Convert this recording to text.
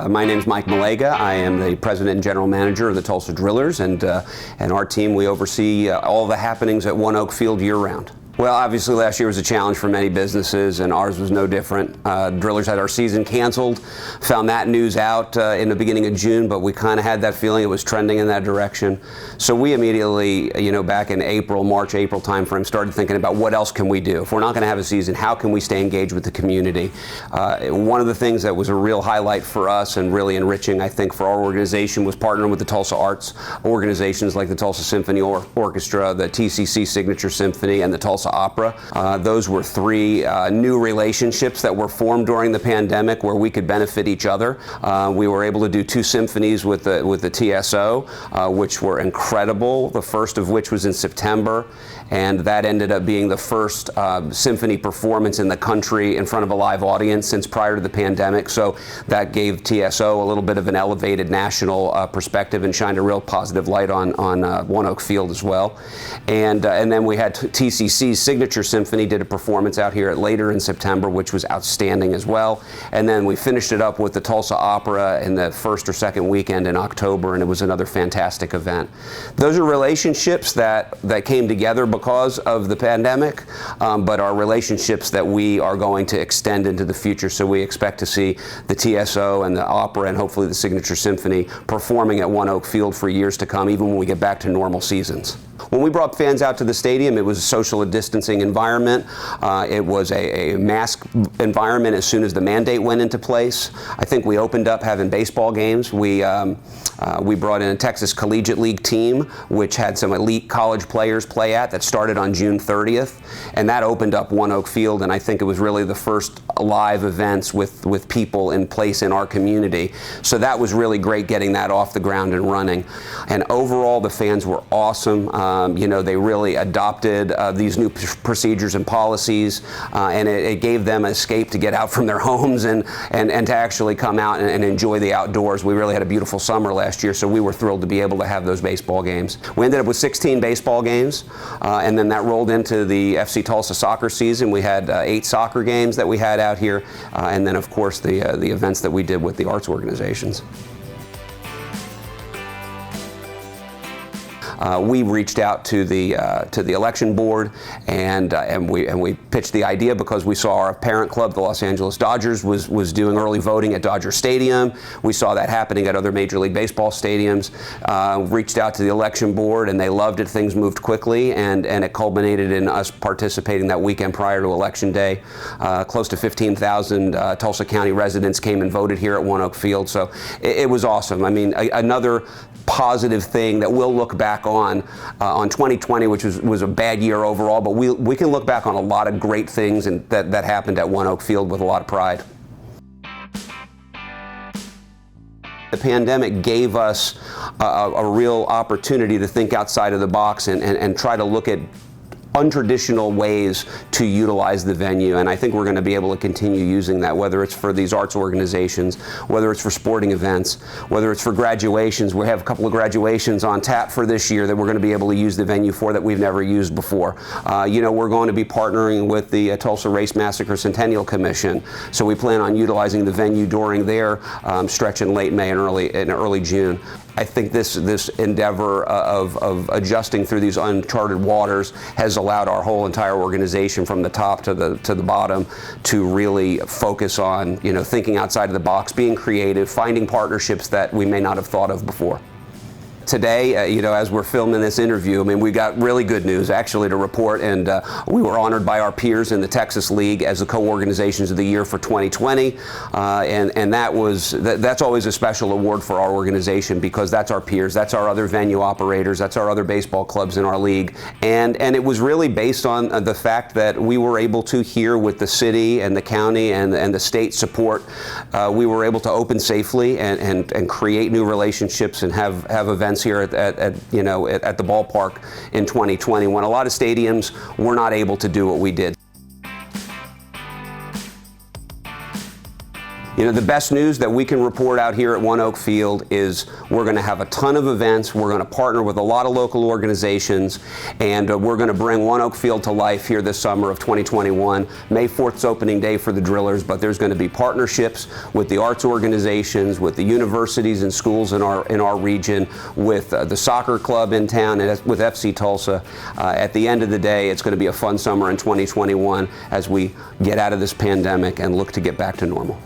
My name is Mike Malega. I am the president and general manager of the Tulsa Drillers, and our team, we oversee all the happenings at One Oak Field year-round. Well, obviously last year was a challenge for many businesses, and ours was no different. Drillers had our season canceled, found that news out in the beginning of June, but we kind of had that feeling it was trending in that direction. So we immediately, back in March, April timeframe, started thinking about what else can we do? If we're not going to have a season, how can we stay engaged with the community? One of the things that was a real highlight for us and really enriching, I think, for our organization was partnering with the Tulsa Arts organizations like the Tulsa Symphony Orchestra, the TCC Signature Symphony, and the Tulsa Opera. Those were three new relationships that were formed during the pandemic where we could benefit each other. We were able to do two symphonies with the TSO, which were incredible, the first of which was in September, and that ended up being the first symphony performance in the country in front of a live audience since prior to the pandemic. So that gave TSO a little bit of an elevated national perspective and shined a real positive light on One Oak Field as well. And then we had TCC's Signature Symphony did a performance out here later in September, which was outstanding as well. And then we finished it up with the Tulsa Opera in the first or second weekend in October, and it was another fantastic event. Those are relationships that came together because of the pandemic, but are relationships that we are going to extend into the future. So we expect to see the TSO and the Opera and hopefully the Signature Symphony performing at One Oak Field for years to come, even when we get back to normal seasons. When we brought fans out to the stadium, it was a social distancing environment. It was a mask environment as soon as the mandate went into place. I think we opened up having baseball games. We brought in a Texas Collegiate League team, which had some elite college players play at, that started on June 30th, and that opened up One Oak Field, and I think it was really the first live events with people in place in our community. So that was really great getting that off the ground and running. And overall, the fans were awesome. They really adopted these new procedures and policies, and it gave them an escape to get out from their homes and to actually come out and enjoy the outdoors. We really had a beautiful summer last year, so we were thrilled to be able to have those baseball games. We ended up with 16 baseball games, and then that rolled into the FC Tulsa soccer season. We had 8 soccer games that we had out here, and then of course the events that we did with the arts organizations. We reached out to the election board, and we pitched the idea because we saw our parent club, the Los Angeles Dodgers, was doing early voting at Dodger Stadium. We saw that happening at other Major League Baseball stadiums. Reached out to the election board, and they loved it. Things moved quickly, and it culminated in us participating that weekend prior to Election Day. Close to 15,000 Tulsa County residents came and voted here at One Oak Field, so it was awesome. I mean, another positive thing that we'll look back on 2020, which was a bad year overall, but we can look back on a lot of great things that happened at One Oak Field with a lot of pride. The pandemic gave us a real opportunity to think outside of the box and try to look at untraditional ways to utilize the venue, and I think we're going to be able to continue using that, whether it's for these arts organizations, whether it's for sporting events, whether it's for graduations. We have a couple of graduations on tap for this year that we're going to be able to use the venue for that we've never used before. We're going to be partnering with the Tulsa Race Massacre Centennial Commission, so we plan on utilizing the venue during their stretch in late May and early June. I think this endeavor of adjusting through these uncharted waters has allowed our whole entire organization, from the top to the bottom, to really focus on thinking outside of the box, being creative, finding partnerships that we may not have thought of before. Today, as we're filming this interview, I mean, we got really good news actually to report, and we were honored by our peers in the Texas League as the co-organizations of the year for 2020, and that's always a special award for our organization, because that's our peers, that's our other venue operators, that's our other baseball clubs in our league, and it was really based on the fact that we were able to, here with the city and the county and the state support, we were able to open safely and create new relationships and have events here at the ballpark in 2020, when a lot of stadiums were not able to do what we did. You know, the best news that we can report out here at One Oak Field is we're going to have a ton of events. We're going to partner with a lot of local organizations, and we're going to bring One Oak Field to life here this summer of 2021. May 4th is opening day for the Drillers, but there's going to be partnerships with the arts organizations, with the universities and schools in our region, with the soccer club in town, and with FC Tulsa. At the end of the day, it's going to be a fun summer in 2021 as we get out of this pandemic and look to get back to normal.